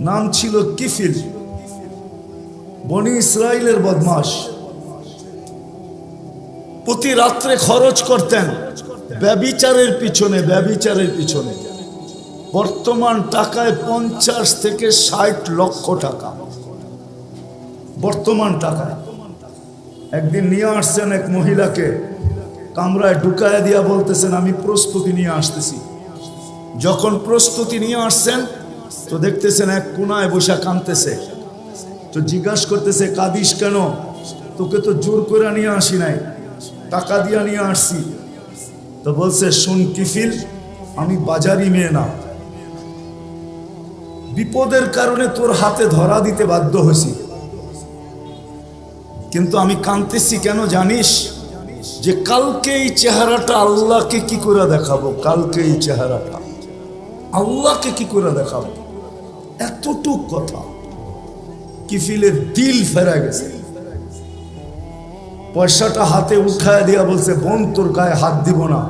নাম ছিল কিফিল, বনি ইসরাইলের বদমাশ। প্রতি রাত্রে খরচ করতেন ব্যভিচারের পিছনে। বর্তমান টাকায় 50 থেকে 60 লক্ষ টাকা বর্তমান টাকায়। একদিন নিয়ে আসছেন এক মহিলাকে, কামরায় ঢুকায় দিয়া বলতেছেন আমি প্রস্তুতি নিয়ে আসতেছি। যখন প্রস্তুতি নিয়ে আসছেন তো দেখতেছেন এক কোনায় বসে কাঁদতেছে। তো জিজ্ঞাসা করতেছে কাঁদিস কেন? তোকে তো জোর করে নিয়ে আসি নাই, টাকা দিয়া নিয়ে আসছি। তো বলছে শুন কিফিল, আমি বাজারি মেয়ে না, বিপদের কারণে তোর হাতে ধরা দিতে বাধ্য হয়েছি, কিন্তু আমি কাঁদতেছি কেন জানিস? যে কালকে এই চেহারাটা আল্লাহকে কি করে দেখাবো, কালকে এই চেহারাটা আল্লাহকে কি করে দেখাবো। এতটুক কথা। কিফিলের দিল ফেরা গেছে। পয়সাটা হাতে উঠায় দিয়া বলছে বোন তোর গায়ে হাত দিব না,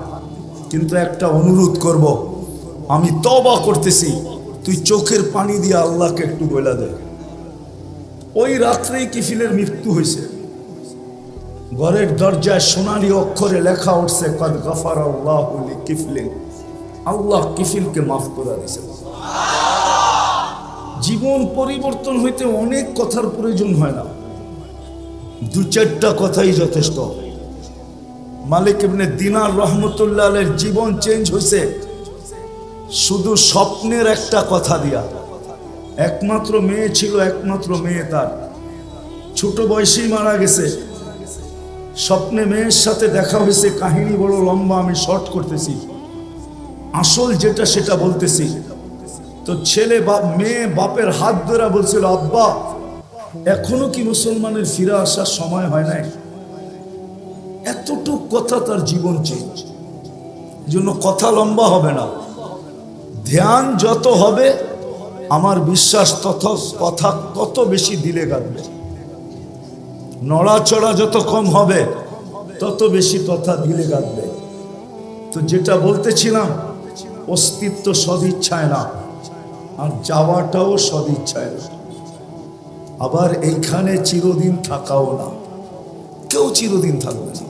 কিন্তু একটা অনুরোধ করব, আমি তওবা করতেছি, তুই চোখের পানি দিয়ে আল্লাহকে একটু বলে দে। ওই রাত্রেই কিফিলের মৃত্যু হয়েছে। ঘরের দরজায় সোনালী অক্ষরে লেখা উঠছে কদ গফারাল্লাহু লিকিফলিন, আল্লাহ কিফিলকে মাফ করে দিয়েছে। জীবন পরিবর্তন হইতে অনেক কথার প্রয়োজন হয় না, 2-4টা কথাই যথেষ্ট। মালিক ইবনে দিনার রহমতুল্লাহ আলাইহির জীবন চেঞ্জ হয়েছে শুধু স্বপ্নের একটা কথা দিয়া। একমাত্র মেয়ে ছিল, একমাত্র মেয়ে তার ছোট বয়সেই মারা গেছে। স্বপ্নে মেয়ের সাথে দেখা হয়েছে, কাহিনী বড় লম্বা, আমি শর্ট করতেছি, আসল যেটা সেটা বলতেছি। তো ছেলে মেয়ে বাপের হাত ধরে বলছিল আব্বা এখনো কি মুসলমানের ফিরে আসার সময় হয় নাই? এতটুক কথা তার জীবন চেঞ্জ। এই জন্য কথা লম্বা হবে না, ধ্যান যত হবে আমার বিশ্বাস তত কথা তত বেশি দিলে গাঁথবে। নড়াচড়া যত কম হবে তত বেশি কথা দিলে গাঁথবে। তো যেটা বলতেছিলাম, অস্তিত্ব সদিচ্ছায় না, আর যাওয়াটাও সদিচ্ছায় না। আবার এইখানে চিরদিন থাকাও না, কেউ চিরদিন থাকবে না।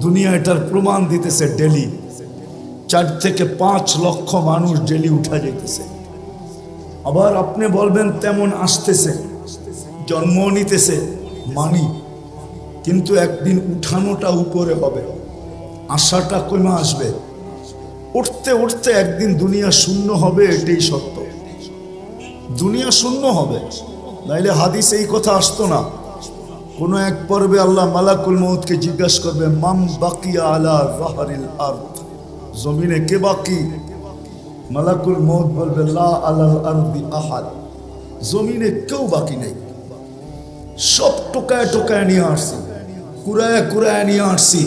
দুনিয়া এটার প্রমাণ দিতেছে। ডেলি 4 থেকে 5 লক্ষ মানুষ ডেলি উঠা যেতেছে। আবার আপনি বলবেন তেমন আসতেছে, জন্ম নিতেছে, মানি, কিন্তু একদিন উঠানোটা উপরে হবে, আশাটা কমে আসবে। উঠতে উঠতে একদিন দুনিয়া শূন্য হবে, এটাই সত্য। দুনিয়া শূন্য হবে, নাইলে হাদিসে এই কথা আসতো না। কোন এক পর্বে আল্লাহ মালাকুল মউতকে জিজ্ঞাসা করবে মাম বাকিয়া আলা যাহরিল আরদ, জমিনে কে বাকি? মালাকুল মউত বলবে লা আলাল আরদি আহাদ, জমিনে কেউ বাকি নেই। সব টোকায় টোকায় নিয়ে আসছি, কুরায় কুরায় নিয়ে আসছি,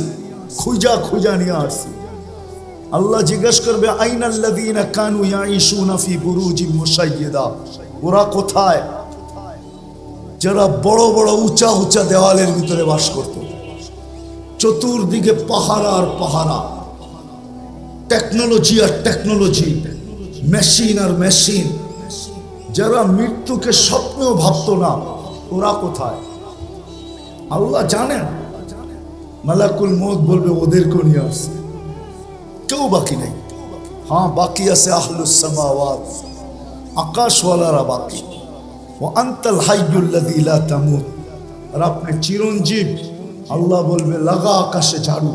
খুঁজা খুঁজা নিয়ে আসছি। আল্লাহ জিজ্ঞাসা করবে আইনাল্লাযীনা কানু ইয়াঈশুনা ফি বুরুজিন মুশাইয়্যিদা, ওরা কোথায়? যারা বড় বড় উঁচা উঁচা দেওয়ালের ভিতরে বাস করত, চতুর্দিকে পাহারা আর পাহারা, টেকনোলজি আর টেকনোলজি, মেশিন আর মেশিন। যারা মৃত্যুকে স্বপ্নেও ভাবতো না, ওরা কোথায়? আল্লাহ জানেন। মালাকুল মউত বলবে ওদেরকেও নিয়ে আসছে, কেউ বাকি নেই। হ্যাঁ, বাকি আছে আহলুস সামাওয়াত, আকাশওয়ালারা বাকি। ও আনতাল হাইয়ুল্লাযী লা তামুত, আর আপনি চিরঞ্জীব। আল্লাহ বলবে লাগা আকাশে ঝাড়ু,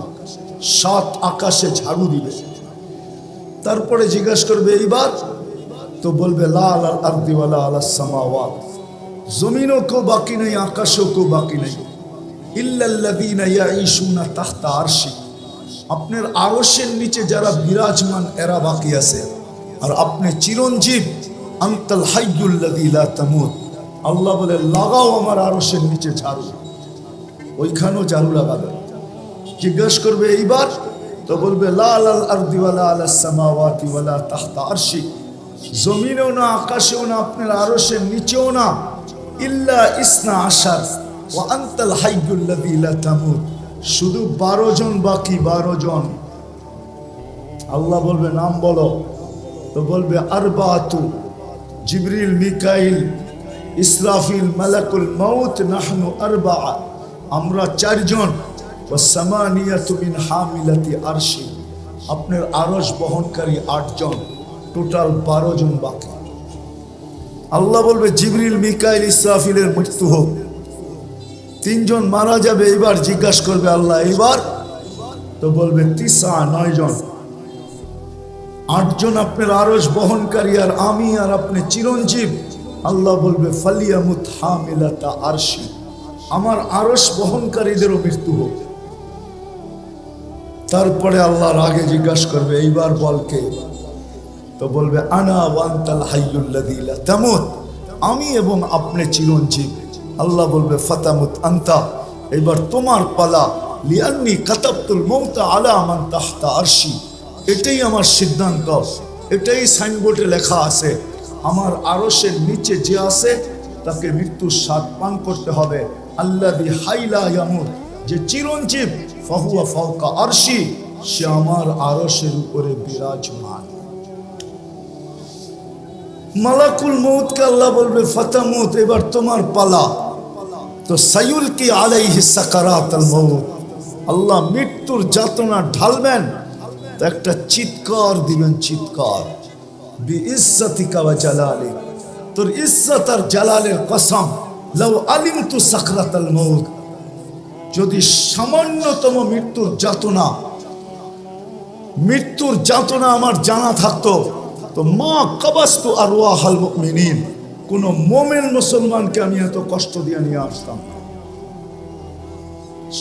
7 আকাশে ঝাড়ু দিবে। তারপরে জিজ্ঞাসা করবে এইবার, তো বলবে লা আলাল আরদি ওয়ালা আলাস সামাওয়াত, জমিনও কেউ বাকি নেই, আকাশও কেউ বাকি নেই। ইল্লাল্লাযীনা ইয়াঈশুনা তাহতা আরশি, আপনার আরশের নিচে যারা বিরাজমান এরা বাকি আছে। আর আপনি চিরঞ্জীব, আনতাল হাইয়ুল্লাযী লা তামুত। আল্লাহ বলে লাগাও আমার আরশের নিচে ঝাড়ু, ওইখানেও ঝাড়ু লাগাবে। জিজ্ঞাসা করবে এইবার, তো বলবে লা আলাল আরদি ওয়ালা আলাস সামাওয়াতি ওয়ালা তাহতা আরশি, জমিনেও না, আকাশেও না, আপনার আরশের নিচেও না। ইল্লা ইসনা আশার ওয়া আনতাল হাইয়ুল্লাযী লা তামুত, শুধু 12 জন বাকি, 12 জন। আল্লাহ বলবে নাম বলো, তো বলবে আরবাতু জিবরিল, মিকাইল, ইসরাফিল, মালাকুল মউত, নাহনু আরবা, আমরা চারজন, ওয়াসামানিয়াতু মিন হামিলাতি আরশি, আপনার আরশ বহনকারী 8 জন, টোটাল 12 জন বাকি। আল্লাহ বলবে জিবরিল, মিকাইল, ইসরাফিলের মৃত্যু হোক, 3 জন মারা যাবে। এবার জিজ্ঞাসা করবে আল্লাহ এবার, তো বলবে 9 জন, 8 জন আপনার আরশ বহনকারী আর আমি আর আপনি চিরঞ্জীব। আল্লাহ বলবে ফালিয়ামুত হামিলাতা আরশি, আমার আরশ বহনকারীদেরও মৃত্যু হোক। তারপরে আল্লাহর আগে জিজ্ঞাসা করবে এইবার বল কে? তো বলবে আনা ওয়ান্তাল হাইয়ুল্লাযী লা তামুত, আমি এবং আপনি চিরঞ্জীব। আল্লাহ বলবে ফাতামুত আনতা, এবার তোমার পালা। লিআন্নী কাতাবতুল মাউতা আলা মান তাহতা আরশি, এটাই আমার সিদ্ধান্ত, এটাই সাইনবোর্ডে লেখা আছে। আমার আরশের নিচে যে আছে তাকে মৃত্যুর স্বাদ পান করতে হবে। আল্লাযী হাইলা ইয়ামুত, যে চিরঞ্জীব, ফাহুয়া ফাওকা আরশি, সে আমার আরশের উপরে বিরাজমান। মালাকুল মউতকে আল্লাহ বলবে ফাতামুত, এবার তোমার পালা। তো সায়ুলকি আলাইহি সাকারাতুল মউত, আল্লাহ মৃত্যুর যাতনা ঢালবেন, তো একটা চিৎকার দিবেন, চিৎকার, বিইজ্জাতিকা ওয়া জালালিক, তোর ইজ্জত আর জালালের কসম, লাউ আলিমতু সাকরাতাল মউত, যদি সামান্যতম মৃত্যুর যাতনা আমার জানা থাকতো, তো মা কাবাস্তু আরওয়াহাল মুমিনিন, কোন মোমেন মুসলমানকে আমি এত কষ্ট দিয়ে নিয়ে আসতাম।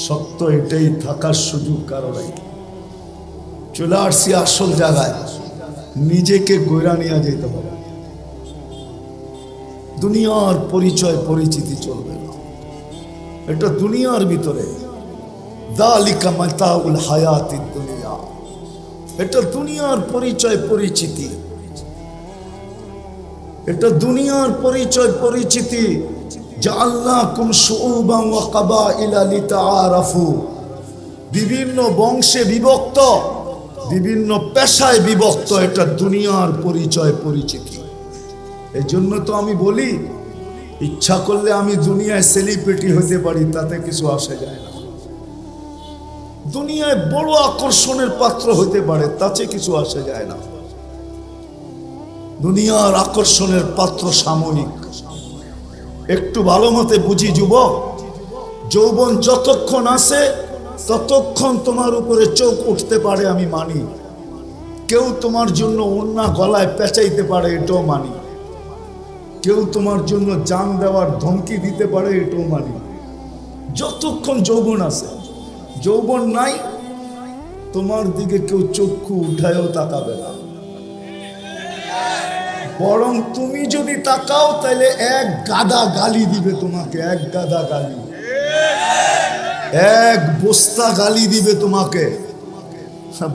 সত্য এটাই, থাকার সুযোগ কারো নাই। চলে আসছি আসল জায়গায়, নিজেকে গইরা নিয়ে যেতে হবে। দুনিয়ার পরিচয় পরিচিতি চলবে না, এটা দুনিয়ার ভিতরে। যালিকা মাতাউল হায়াতিদ দুনিয়া, এটা দুনিয়ার পরিচয় পরিচিতি, এটা দুনিয়ার পরিচয় পরিচিতি। জাআলনাকুম শুউবান ওয়া কাবাইলা লিতাআরাফু, বিভিন্ন বংশে বিভক্ত, বিভিন্ন পেশায় বিভক্ত, এটা দুনিয়ার পরিচয় পরিচিতি। এই জন্য তো আমি বলি, ইচ্ছা করলে আমি দুনিয়ায় সেলিব্রিটি হতে পারি, তাতে কিছু আসে যায় না। দুনিয়ায় বড় আকর্ষণের পাত্র হতে পারে, তাতে কিছু আসে যায় না। দুনিয়ার আকর্ষণের পাত্র সাময়িক। একটু ভালো মতে বুঝি যুবক, যৌবন যতক্ষণ আছে ততক্ষণ তোমার উপরে চোখ উঠতে পারে, আমি মানি। কেউ তোমার জন্য ওড়না গলায় পেঁচাইতে পারে, এটাও মানি। কেউ তোমার জন্য জান দেওয়ার ধমকি দিতে পারে, এটাও মানি, যতক্ষণ যৌবন আছে। যৌবন নাই, তোমার দিকে কেউ চক্ষু উঠায়ও তাকাবে না। বরং তুমি যদি তাকাও তাহলে এক গাদা গালি দিবে তোমাকে, এক গাদা গালি, এক বস্তা গালি দিবে তোমাকে।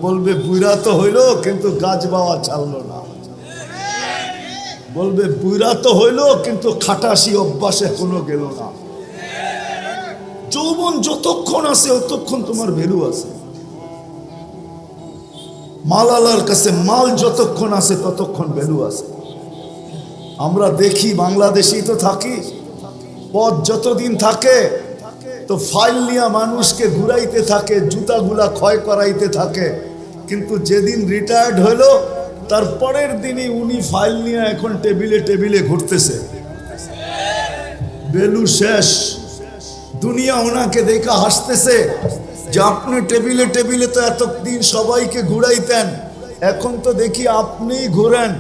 বলবে বুইরা তো হইলো কিন্তু গাছ বাওয়া ছাড়লো না। বলবে বুইরা তো হইলো কিন্তু খাটাসি অভ্যাসে কোনো গেল না। যৌবন যতক্ষণ আছে ততক্ষণ তোমার ভ্যালু আছে। মাল আলার কাছে মাল যতক্ষণ আছে ততক্ষণ ভ্যালু আছে। আমরা দেখি, বাংলাদেশেই তো থাকি, পথ যতদিন থাকে তো ফাইল নিয়ে মানুষকে ঘুরাইতে থাকে, জুতাগুলা ক্ষয় করাইতে থাকে। কিন্তু যেদিন রিটায়ার্ড হইল তার পরের দিনই উনি ফাইল নিয়ে এখন টেবিলে টেবিলে ঘুরতেছে, ভ্যালু শেষ। দুনিয়া ওনাকে দেখা হাসতেছে যে আপনি টেবিলে টেবিলে তো এতদিন সবাইকে ঘুরাইতেন, এখন তো দেখি আপনি ঘুরেন।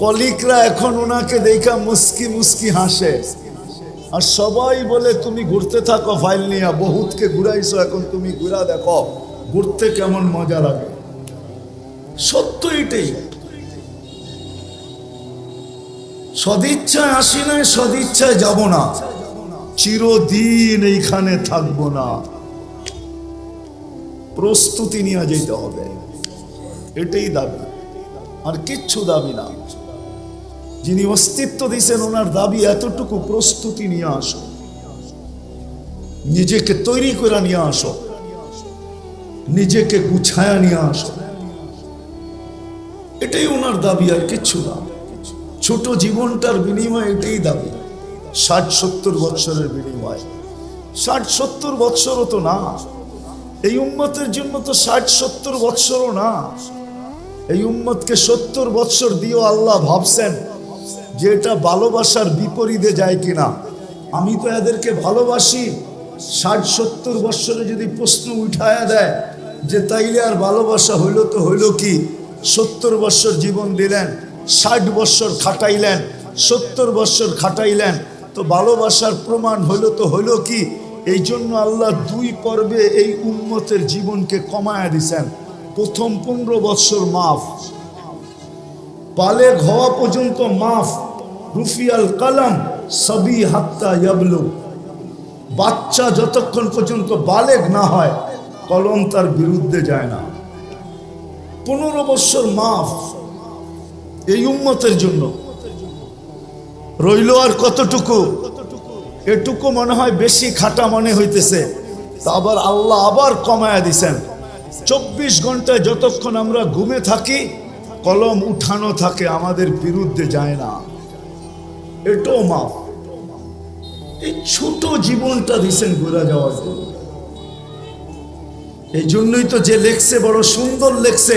কলিকরা এখন ওনাকে দেখা মুস্কি মুস্কি হাসে, আর সবাই বলে তুমি ঘুরতে থাকো ফাইল নিয়ে, বহুতকে ঘুরাইছো, এখন তুমি ঘুরা দেখো ঘুরতে কেমন মজা লাগে। সত্য এটাই। সদিচ্ছায় আসি নাই, সদিচ্ছায় যাব না, চিরদিন এইখানে থাকবো না। প্রস্তুতি নিয়ে যেতে হবে, এটাই দাবি, আর কিচ্ছু দাবি না। যিনি অস্তিত্ব দিয়েছেন ওনার দাবি এতটুকু, প্রস্তুতি নিয়ে আসো, নিজেকে তৈরি করে নিয়ে আসো, নিজেকে গুছায়া নিয়ে আসো, এটাই ওনার দাবি, আর কিচ্ছু না। ছোট জীবনটার বিনিময় এটাই দাবি। 60-70 বৎসরের বিনিময়। 60-70 বৎসরও তো না, এই উম্মতের জন্য তো 60-70 বৎসরও না। এই উম্মতকে 70 বৎসর দিয়েও আল্লাহ ভাবছেন যে এটা ভালোবাসার বিপরীতে যায় কিনা। আমি তো এদেরকে ভালোবাসি, 60-70 বৎসরে যদি প্রশ্ন উঠায়া দেয় যে তাইলে আর ভালোবাসা হইল তো হইল কি? 70 বৎসর জীবন দিলেন, 60 বৎসর খাটাইলেন, 70 বৎসর খাটাইলেন, তো ভালোবাসার প্রমাণ হইল তো হইল কি? এই জন্য আল্লাহ 2 পর্বে এই উম্মতের জীবনকে কমায়া দিছেন। প্রথম 15 বৎসর মাফ, বালেগ হওয়া পর্যন্ত মাফ। রুফিয়াল কালাম সবি হাত্তা ইয়াবলু, বাচ্চা যতক্ষণ পর্যন্ত বালেগ না হয় কলম তার বিরুদ্ধে যায় না। 15 বৎসর মাফ এই উম্মতের জন্য। রইল আর কতটুকু? এটুকু মনে হয় বেশি খাটা মনে হইতেছে, তা আবার আল্লাহ আবার কমায়া দিছেন। 24 ঘন্টায় যতক্ষণ আমরা ঘুমে থাকি কলম উঠানো থাকে, আমাদের বিরুদ্ধে যায় না, এটাও মাফ। এই ছোট জীবনটা দিছেন ঘুরে যাওয়ার জন্য। এই জন্যই তো যে লেখছে বড় সুন্দর লেখছে,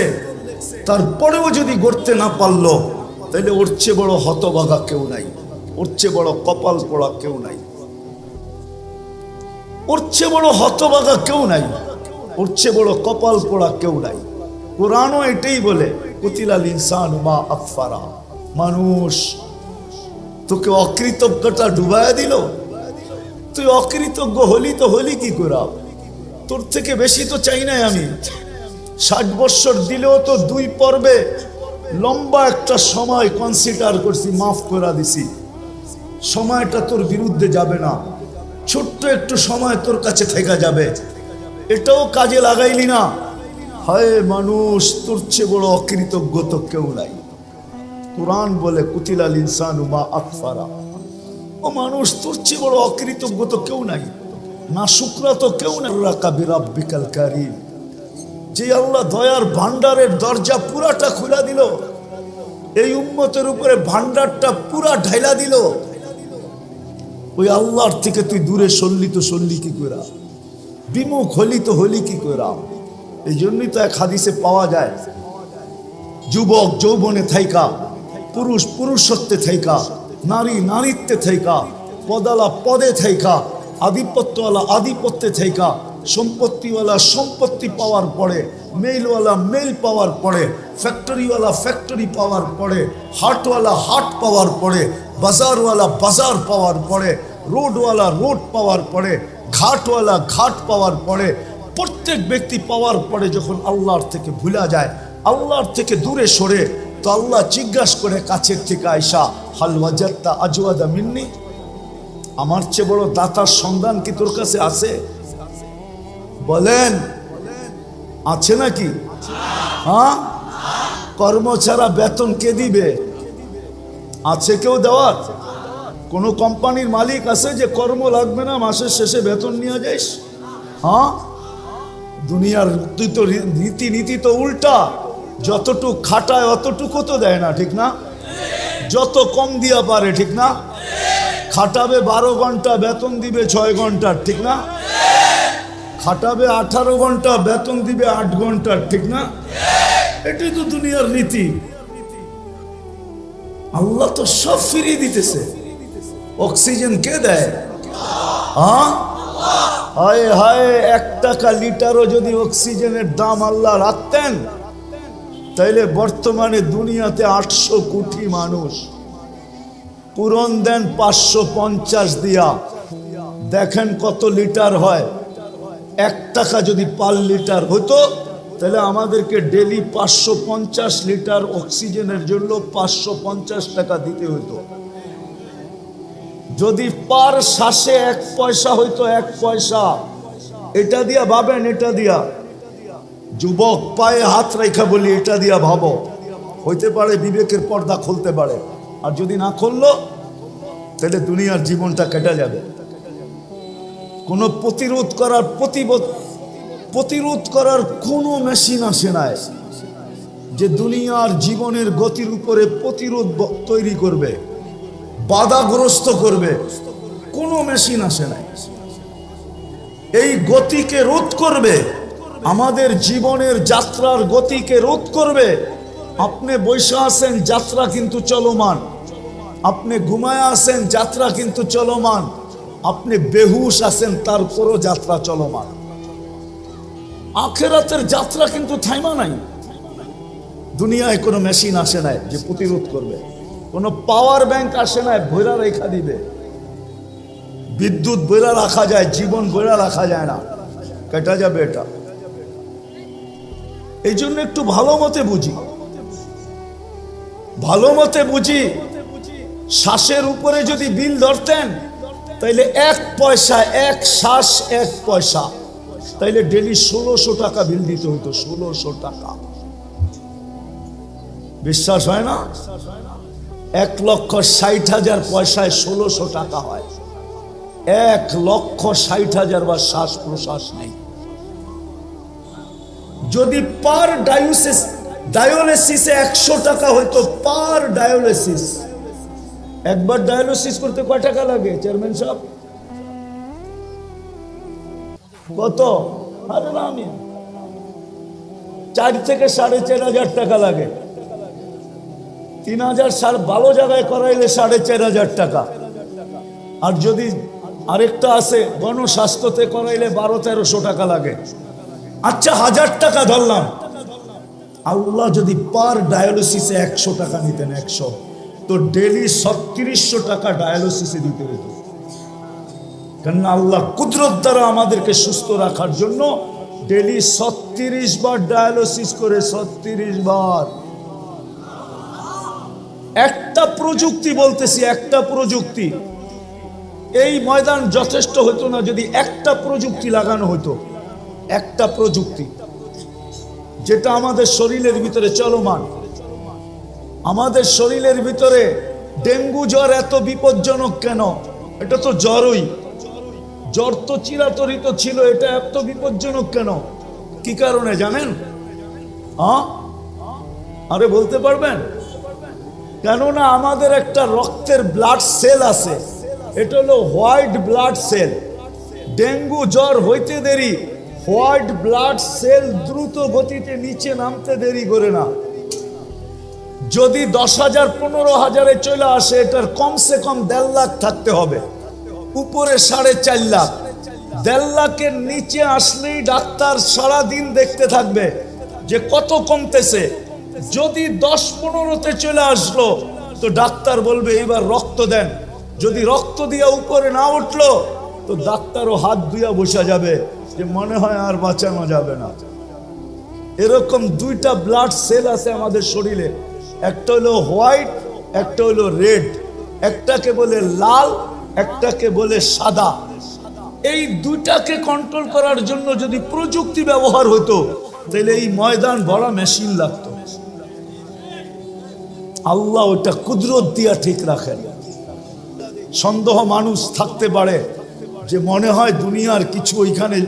তারপরেও যদি গড়তে না পারলো তাহলে ওর চেয়ে বড় হতভাগা কেউ নাই, ওর চেয়ে বড় কপাল পোড়া কেউ নাই, ওর চেয়ে বড় হতভাগা কেউ নাই, ওর চেয়ে বড় কপাল পোড়া কেউ নাই। কোরআনও এটাই বলে, কুতিলাল ইনসানু মা আকফারা, মানুষ তোকে অকৃতজ্ঞতা ডুবায়া দিল, তুই অকৃতজ্ঞ হলি তো হলি কি করে? তোর থেকে বেশি তো চাই নাই আমি। 60 বৎসর দিলেও তো 2 পর্বে লম্বা একটা সময় কনসিডার করছি, মাফ করে দিছি। সময়টা তোর বিরুদ্ধে যাবে না, ছোট্ট একটু সময় তোর কাছে থেকে যাবে, এটাও কাজে লাগাইলি না। হায় মানুষ, তোর চেয়ে বড় অকৃতজ্ঞ তো কেউ নাই। কুরআন বলে কুতিলাল ইনসানু মা আকফারা, ও মানুষ তোর চেয়ে বড় অকৃতজ্ঞ তো কেউ নাই, না শুকরা তো কেউ নাই। রাব্বিকাল কারীম, যে আল্লাহ দয়ার ভান্ডারের দরজা পুরাটা খুলে দিল, এই উম্মতের উপরে ভান্ডারটা পুরা ঢাইলা দিল, ওই আল্লাহর থেকে তুই দূরে সরলি তো সরলি কি করে? বিমুখ হলি তো হলি কি করে? এই জন্যই তো এক হাদিসে পাওয়া যায়, যুবক যৌবনে থাইকা, পুরুষ পুরুষত্বে থাইকা, নারী নারীত্বে থাইকা, পদালা পদে থাইকা, আধিপত্যওয়ালা আধিপত্যে থাইকা, সম্পত্তিওয়ালা সম্পত্তি পাওয়ার পরে, মেইলওয়ালা মেইল পাওয়ার পরে, ফ্যাক্টরিওয়ালা ফ্যাক্টরি পাওয়ার পরে, হাটওয়ালা হাট পাওয়ার পরে, বাজারওয়ালা বাজার পাওয়ার পরে, রোডওয়ালা রোড পাওয়ার পরে, ঘাটওয়ালা ঘাট পাওয়ার পরে, প্রত্যেক ব্যক্তি পাওয়ার পরে যখন আল্লাহর থেকে ভুলা যায়, আল্লাহর থেকে দূরে সরে, তো আল্লাহ জিজ্ঞাসা করে কাছের থেকে আয়সা, হাল ওয়াজাদতা আজওয়াদা মিন্নি, আমার চেয়ে বড় দাতার সন্ধান কি তোর কাছে আছে? বলেন আছে নাকি? হ্যাঁ, কর্ম ছাড়া বেতন কে দিবে? আছে কেউ দেওয়ার? কোন কোম্পানির মালিক আছে যে কর্ম লাগবে না, মাসের শেষে বেতন নিয়ে যাইস? হ্যাঁ, দুনিয়ার তুই তো রীতিনীতি তো উল্টা, যতটুকু খাটায় অতটুকু তো দেয় না, ঠিক না? যত কম দিয়া পারে, ঠিক না? খাটাবে 12 ঘন্টা, বেতন দিবে 6 ঘন্টার, ঠিক না? খাটাবে 18 ঘন্টা, বেতন দিবে 8 ঘন্টার, ঠিক না? এটাই তো দুনিয়ার নীতি। আল্লাহ তো সব ফিরিয়ে দিতেছে। অক্সিজেন কে দেয়? হ্যাঁ, হায় হায়, 1 টাকা লিটারও যদি অক্সিজেনের দাম আল্লাহ রাখতেন, তাইলে বর্তমানে দুনিয়াতে 800 কোটি মানুষ। পূরণ দেন 550 দিয়া, দেখেন কত লিটার হয়। 1 টাকা যদি পার লিটার হতো, তাহলে আমাদেরকে ডেলি 550 লিটার অক্সিজেনের জন্য 550 টাকা দিতে হতো। যদি পার শ্বাসে 1 পয়সা হইতো, 1 পয়সা, এটা দিয়া ভাবেন, এটা দিয়া যুবক পায়ে হাত রেখা বলি, এটা দিয়া ভাবো, হইতে পারে বিবেকের পর্দা খুলতে পারে। আর যদি না খুললো, তাহলে দুনিয়ার জীবনটা কেটে যাবে। কোনো প্রতিরোধ করার কোনো মেশিন আসে নাই। যে দুনিয়ার জীবনের গতির উপরে প্রতিরোধ তৈরি করবে, বাধাগ্রস্ত করবে, কোনো মেশিন আসে নাই। এই গতিকে রোধ করবে, আমাদের জীবনের যাত্রার গতিকে রোধ করবে। আপনি বৈশা আছেন, যাত্রা কিন্তু চলমান। আপনি ঘুমায় আছেন, যাত্রা কিন্তু চলমান। আপনি বেহুশ আছেন, তারপরও যাত্রা চলমান। আখেরাতের যাত্রা কিন্তু থাইমা নাই। দুনিয়ায় কোনো মেশিন আসে নাই যে প্রতিরোধ করবে, কোনো পাওয়ার ব্যাংক আসে নাই ভৈরা রেখা দিবে। বিদ্যুৎ বইরা রাখা যায়, জীবন বইরা রাখা যায় না, কেটা যাবে এটা। এই জন্য একটু ভালো মতে বুঝি, ভালো মতে বুঝি। শ্বাসের উপরে যদি বিল ধরতেন, তাইলে 1 পয়সা, 1 শ্বাস 1 পয়সা, তাইলে ডেলি 1600 টাকা বিল দিতে হতো। 1600 টাকা, বিশ্বাস হয় না? 1,60,000 পয়সায় 1600 টাকা হয়। 1,60,000 বার শ্বাস প্রশ্বাস নেই। যদি পার ডায়ালিসিসে 100 টাকা হইতো, পার ডায়ালিসিস, একবার ডায়ালিসিস করতে কয় টাকা লাগে চেয়ারম্যান সাহেব? কত? আরে না, আমি 4 থেকে 4,500 টাকা লাগে। 3,000 ভালো জায়গায় করাইলে 4,500 টাকা। আর যদি আরেকটা আছে গণস্বাস্থ্যতে করাইলে 1200-1300 টাকা লাগে। আচ্ছা 1000 টাকা ধরলাম। আল্লাহ যদি পার ডায়ালিসিসে 100 টাকা নিতেন, 100, তো ডেলি 3600 টাকা ডায়ালিসিসে দিতে হতো। কেন? আল্লাহ কুদরত দ্বারা আমাদেরকে সুস্থ রাখার জন্য ডেলি 36 বার ডায়ালিসিস করে, 36 বার। একটা প্রযুক্তি বলতেছি, একটা প্রযুক্তি। এই ময়দান যথেষ্ট হতো না যদি একটা প্রযুক্তি লাগানো হতো। একটা প্রযুক্তি যেটা আমাদের শরীরের ভিতরে চলমান। আমাদের শরীরের ভিতরে ডেঙ্গু জ্বর এত বিপজ্জনক কেন? এটা তো জ্বরই, জ্বর তো চিরাচরিত ছিল, এটা এত বিপজ্জনক কেন? কি কারণে জানেন? আরে বলতে পারবেন? কেননা আমাদের একটা রক্তের ব্লাড সেল আছে, এটা হলো হোয়াইট ব্লাড সেল। ডেঙ্গু জ্বর হইতে দেরি, হোয়াইট ব্লাড সেল দ্রুত গতিতে নিচে নামতে দেরি করে না। যদি 10,000 15,000-এ চলে আসে, এটার কমসে কম 1.5 লাখ থাকতে হবে, উপরে 4.5 লাখ। 1.5 লাখের নিচে আসলেই ডাক্তার সারাদিন দেখতে থাকবে যে কত কমতেছে। যদি 10-15-তে চলে আসলো, তো ডাক্তার বলবে এবার রক্ত দেন। যদি রক্ত দিয়ে উপরে না উঠলো, তো ডাক্তারও হাত ধুইয়া বসে যাবে যে মনে হয় আর বাঁচানো যাবে না। এরকম 2টা ব্লাড সেল আছে আমাদের শরীরে, একটা হলো হোয়াইট, একটা হলো রেড। একটাকে বলে লাল, একটাকে বলে সাদা। এই 2টাকে কন্ট্রোল করার জন্য যদি প্রযুক্তি ব্যবহার হতো, তাহলে এই ময়দান ভরা মেশিন লাগতো। আল্লাহ ওটা কুদরত দিয়া ঠিক রাখেন। সন্দেহ মানুষ থাকতে পারে যে মনে হয় দুনিয়ার কিছু ওইখানে,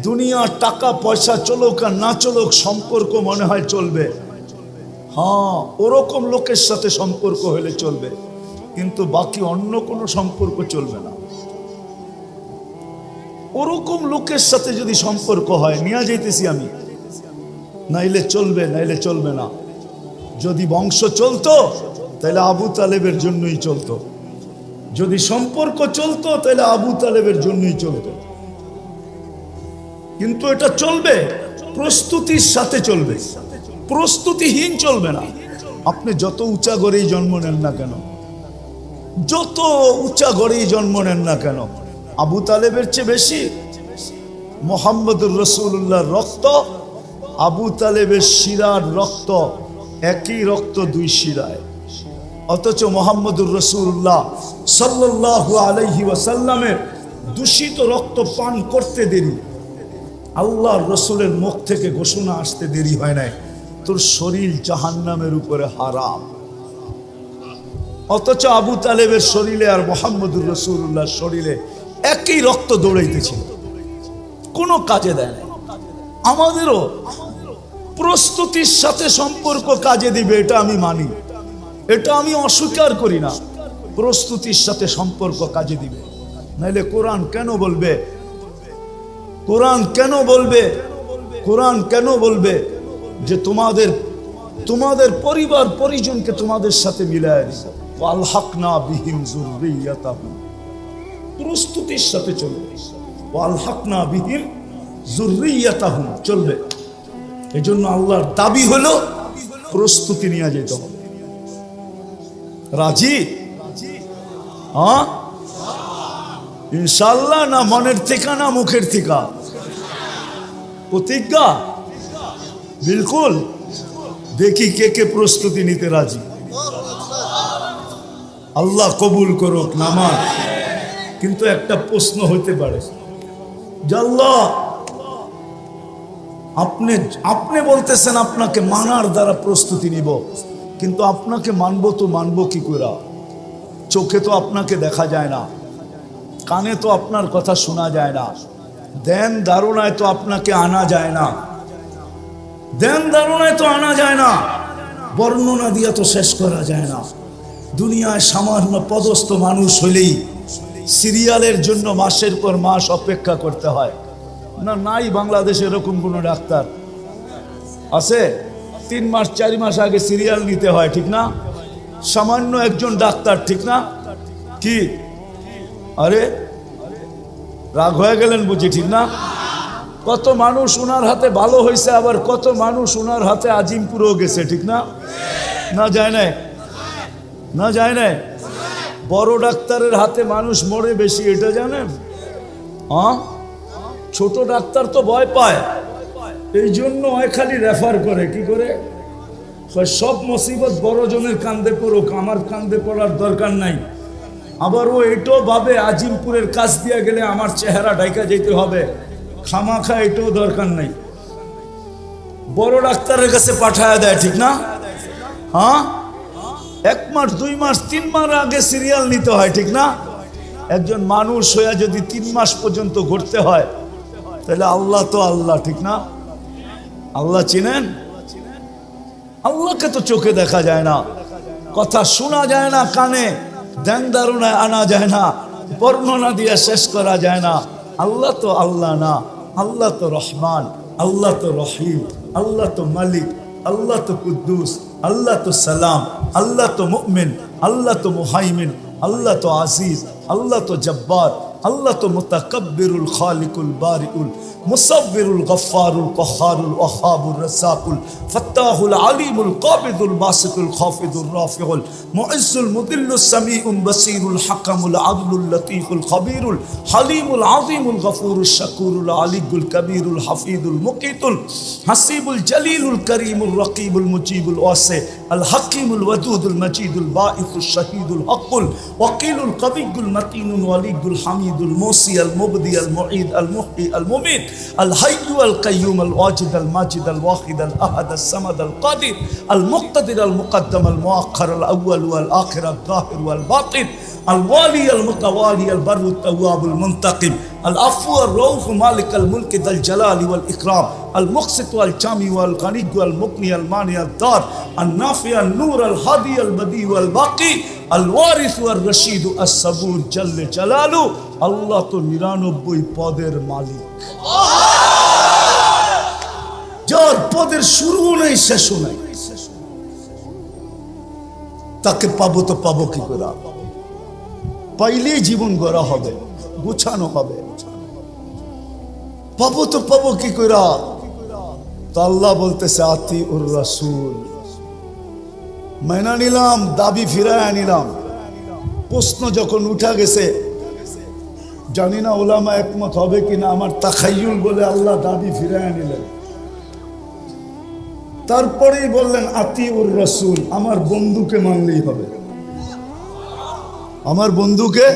দুনিয়ার টাকা পয়সা চলুক আর না চলুক, সম্পর্ক মনে হয় চলবে। হ্যাঁ, ওরকম লোকের সাথে সম্পর্ক হলে চলবে, কিন্তু বাকি অন্য কোনো সম্পর্ক চলবে না। ওরকম লোকের সাথে যদি সম্পর্ক হয়, নিয়ে যাইতেছি আমি, নাইলে চলবে, নাইলে চলবে না। যদি বংশ চলতো, তাহলে আবু তালেবের জন্যই চলতো। যদি সম্পর্ক চলতো, তাহলে আবু তালেবের জন্যই চলতো। কিন্তু এটা চলবে, প্রস্তুতির সাথে চলবে, প্রস্তুতিহীন চলবে না। আপনি যত উঁচা গড়েই জন্ম নেন না কেন, যত উঁচা গড়েই জন্ম নেন না কেন, আবু তালেবের চেয়ে বেশি মুহাম্মদুর রাসূলুল্লাহর রক্ত, আবু তালেবের শিরার রক্ত, একই রক্ত 2 শিরায়। অথচ মুহাম্মদুর রাসূলুল্লাহ সাল্লাল্লাহু আলাইহি ওয়াসাল্লামের দূষিত রক্ত পান করতে দেরি, আল্লাহর রসুলের মুখ থেকে ঘোষণা আসতে দেরি হয় নাই, তোর শরীর জাহান্নামের উপরে হারাম। অথচ আবু তালেবের শরীরে আর মুহাম্মদুর রাসূলুল্লাহর শরীরে একই রক্ত দৌড়াইতেছিল, কোনো কাজে দেয় না। আমাদেরও প্রস্তুতির সাথে সম্পর্ক কাজে দিবে, এটা আমি মানি, এটা আমি অস্বীকার করি না। প্রস্তুতির সাথে সম্পর্ক কাজে দিবে, নাইলে কোরআন কেন বলবে, কোরআন কেন বলবে, কোরআন কেন বলবে যে তোমাদের পরিবার পরিজনকে তোমাদের সাথে মিলায় দিবে। ওয়ালহাকনা বিহিম যুররিয়াতাহুম, প্রস্তুতির সাথে চলবে। ওয়ালহাকনা বিহিম যুররিয়াতাহুম চলবে। এজন্য আল্লাহর দাবি হলো প্রস্তুতি নিয়ে যেতে হবে। রাজি? হ্যাঁ ইনশাআল্লাহ, না মনের থেকে না মুখের থেকে? প্রতিজ্ঞা? বিলকুল। দেখি কে কে প্রস্তুতি নিতে রাজি। আল্লাহ কবুল করুক নামাজ। কিন্তু একটা প্রশ্ন হইতে পারে যে আল্লাহ আপনি বলতেছেন আপনাকে মানার দ্বারা প্রস্তুতি নিব, কিন্তু আপনাকে মানবো কি করে? চোখে তো আপনাকে দেখা যায় না, কানে তো আপনার কথা শোনা যায় না, ধ্যান ধারণায় তো আপনাকে আনা যায় না, ধ্যান ধারণায় তো আনা যায় না, বর্ণনা দিয়া তো শেষ করা যায় না। দুনিয়ায় সামান্য পদস্থ মানুষ হলেই সিরিয়ালের জন্য মাসের পর মাস অপেক্ষা করতে হয় না? নাই বাংলাদেশে এরকম কোনো ডাক্তার আছে? 3 মাস 4 মাস আগে সিরিয়াল নিতে হয়, ঠিক না? সামান্য একজন ডাক্তার, ঠিক না? কি আরে রাগ হয়ে গেলেন বুঝি, ঠিক না? কত মানুষ ওনার হাতে ভালো হয়েছে, আবার কত মানুষ ওনার হাতে আজিমপুরেও গেছে, ঠিক না? না যায় নাই? না যায় নাই? বড় ডাক্তারের হাতে মানুষ মরে বেশি, এটা জানেন? হ্যাঁ, ছোট ডাক্তার তো ভয় পায়, এই জন্য খালি রেফার করে। কি করে? সব মুসিবত বড় জনের কান্দে পড়ুক, আমার কান্দে পড়ার দরকার নাই। আবার ও এটাও ভাবে আজিমপুরের কাজ দিয়ে গেলে আমার চেহারা ঢাকা যেতে হবে, খামাখা এটাও দরকার নাই, বড় ডাক্তারের কাছে পাঠায় দেয়, ঠিক না? হ্যাঁ, 1 মাস 2 মাস 3 মাস আগে সিরিয়াল নিতে হয়, ঠিক না? একজন মানুষ হইয়া যদি 3 মাস পর্যন্ত ঘুরতে হয়, তাহলে আল্লাহ তো আল্লাহ, ঠিক না? আল্লাহ চিনেন? আল্লাহকে তো চোখে দেখা যায় না, কথা শোনা যায় না, কানে ধ্যান ধারণায় আনা যায় না, বর্ণনা দিয়ে শেষ করা যায় না। আল্লাহ তো আল্লাহ না, আল্লাহ তো রহমান, আল্লাহ তো রহিম, আল্লাহ তো মালিক, আল্লাহ তো কুদ্দুস, আল্লাহ তো সালাম, আল্লাহ তো মুমিন, আল্লাহ তো মুহাইমিন, আল্লাহ তো আজিজ, আল্লাহ তো জব্বার, আল্লাহ তো মুতাকাব্বিরুল খালিকুল বারিউল মুসাব্বিরুল গফফারুল কহ্হারুল ওয়াহ্হাবুর রাসাকুল ফাত্তাহুল আলিমুল কাবিদুল বাসিতুল খাফিদুর রাফিউল মুইজ্জুল মুদিল্লুস সামিউল বাসিরুল হাকামুল আদলুল লতীফুল খবীরুল হালিমুল আযীমুল গফুরুশ শাকুরুল আলিয়ুল কবীরুল হাফিজুল মুকিতুল হাসিবুল জলিলুল করিমুল রকিবুল মুজিবুল ওয়াসি আল হাকিমুল ওয়াদুদুল মজিদুল বাঈসুশ শাহীদুল হকুল ওয়াকিলুল কবিয়ুল মতিনুল ওয়ালিয়ুল হামিদুল মুসি আল মুবদি আল মুঈদ আল মুহয়ি আল মুমিত الحي القيوم الواجد الماجد الواحد الأحد الصمد القادر المقتدر المقدم المؤخر الأول والآخر الظاهر والباطن الوالي المتوالي البر التواب المنتقم العفو الرؤوف مالك الملك ذا الجلال والإكرام المقسط والجامع والغني والمغني المانع الدار النافع النور الهادي البديع والباقي الوارث والرشيد الصبور جل جلاله الله تو 99 পদের মালিক, যার পদের শুরু নেই শেষ নেই। তাকে পাবো তো পাবো কি করে? পাইলেই জীবন গড়া হবে, গুছানো হবে। পাবো তো পাবো কি করে? তো আল্লাহ বলতেছে আতিউর রাসূল, মাইনা নিলাম, দাবি ফিরায় নিলাম। প্রশ্ন যখন উঠা গেছে, জানি না ওলামা একমত হবে কিনা, আমার তাখাইয়ুল বলে আল্লাহ দাবি ফিরায় নিলেন। তারপরেই বললেন আতিউর রাসূল, আমার বন্ধুকে মানলেই হবে, আমার বন্ধুকে।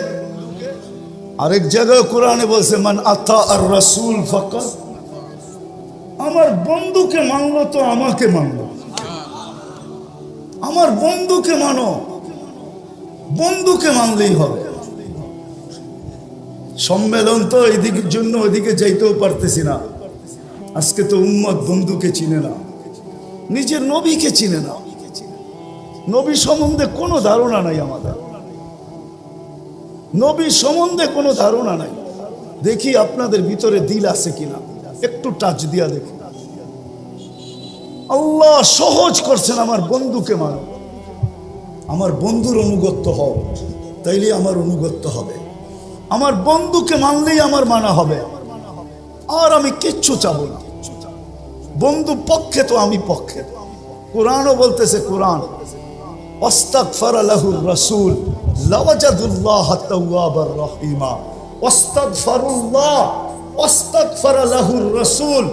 আরেক জায়গায় কোরআনে বলছে মান আতা আর রাসূল ফাকাত, আমার বন্ধুকে মানলো তো আমাকে মানলো। আমার বন্ধুকে মানো, বন্ধুকে মানলেই হবে। সম্মেলন তো এদিকের জন্য ওইদিকে যাইতেও পারতেছি না। আজকে তো উম্মত বন্ধুকে চিনে না, নিজের নবীকে চিনে না। নবী সম্বন্ধে কোনো ধারণা নাই আমাদের, নবী সম্বন্ধে কোনো ধারণা নাই। দেখি আপনাদের ভিতরে দিল আছে কিনা, একটু টাচ দিয়া দেখি। আল্লাহ সহজ করছেন, আমার বন্ধুকে মানো, আমার বন্ধুর অনুগত্য হও, তাইলে আমার অনুগত্য হবে। আমার বন্ধুকে মানলেই আমার মানা হবে, আর আমি কিচ্ছু চাবো না। বন্ধু পক্ষে তো আমি পক্ষে। কোরআনও বলতেছে, কোরআন ওয়াস্তাগফারা লাহুর রাসূল লাওয়াজাদুল্লাহ তাওয়াবার রহিমা। ওয়াস্তাগফারুল্লাহ ওয়াস্তাগফারা লাহুর রাসূল,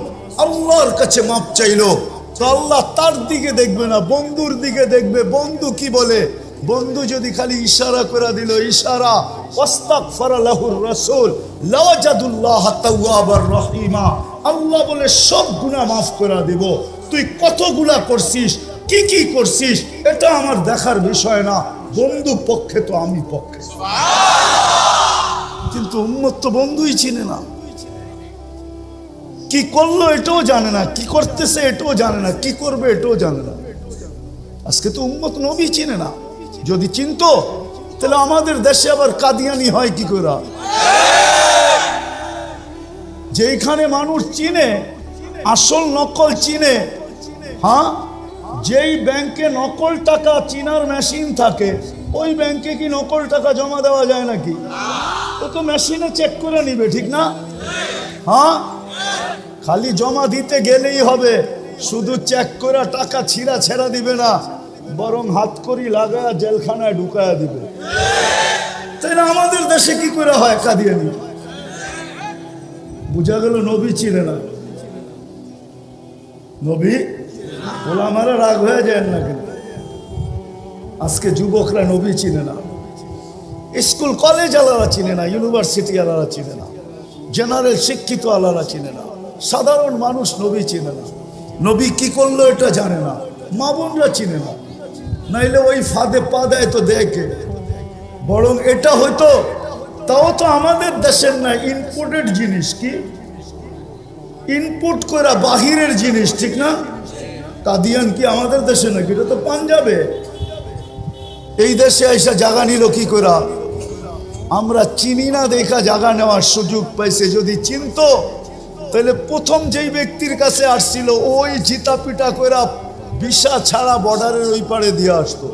আল্লাহর কাছে মাপ চাইলো তো আল্লাহ তার দিকে দেখবে না, বন্ধুর দিকে দেখবে। বন্ধু কি বলে? বন্ধু যদি খালি ইশারা করে দিল, ইশারা, ওয়াস্তাগফারা লাহুর রাসূল লাওয়াজাদুল্লাহ তাওয়াবার রহিমা, আল্লাহ বলে সব গুনাহ মাফ করে দিব। তুই কত গুনাহ করছিস, কি কি করছিস, এটা আমার দেখার বিষয় না। বন্ধু পক্ষে তো আমি পক্ষে। কিন্তু উম্মত তো বন্ধুই চিনে না, কি করলো এটাও জানে না, কি করতেছে এটাও জানে না, কি করবে এটাও জানে না। আজকে তো উম্মত নবী চিনে না। যদি চিনতো তাহলে আমাদের দেশে আবার কাদিয়ানি হয় কি করে? যেখানে মানুষ চিনে, আসল নকল চিনে। হ্যাঁ, যেই ব্যাংকে নকল টাকা চিনার মেশিন থাকে, ওই ব্যাংকে কি নকল টাকা জমা দেওয়া যায় নাকি? ও তো মেশিনে চেক করে নিবে, ঠিক না? হ্যাঁ, খালি জমা দিতে গেলেই হবে, শুধু চেক করে টাকা ছিঁড়া ছেড়া দিবে না, বরং হাত করি লাগায় জেলখানায় ঢুকায়া দিবে। তাই না? আমাদের দেশে কি করে হয় কাদিয়ানি? বুঝা গেল নবী চিনে না। নবী ওলামারা রাগ হয়ে যায় না, কিন্তু আজকে যুবকরা নবী চিনে না, স্কুল কলেজ আলারা চিনে না, ইউনিভার্সিটি আলারা চিনে না, জেনারেল শিক্ষিত আলারা চিনে না, সাধারণ মানুষ নবী চিনে না। নবী কি করলো এটা জানে না, মা বোনরা চিনে না। নাইলে ওই ফাঁদে পা দেয় তো দেখে, বরং এটা হয়তো, তাও তো আমাদের দেশের না, ইনপুটেড জিনিস। কি ইনপুট করা বাহিরের জিনিস, ঠিক না? কাদিয়ান কি আমাদের দেশে নাকি? এটা তো পাঞ্জাবে। এই দেশে এসে জায়গা নিল কি করা? আমরা চিনি না দেখা জায়গা নেওয়ার সুযোগ পাইছে। যদি চিনতো তাহলে প্রথম যেই ব্যক্তির কাছে আসছিল, ওই জিতা পিটা করা ভিসা ছাড়া বর্ডারের ওই পারে দিয়ে আসতো।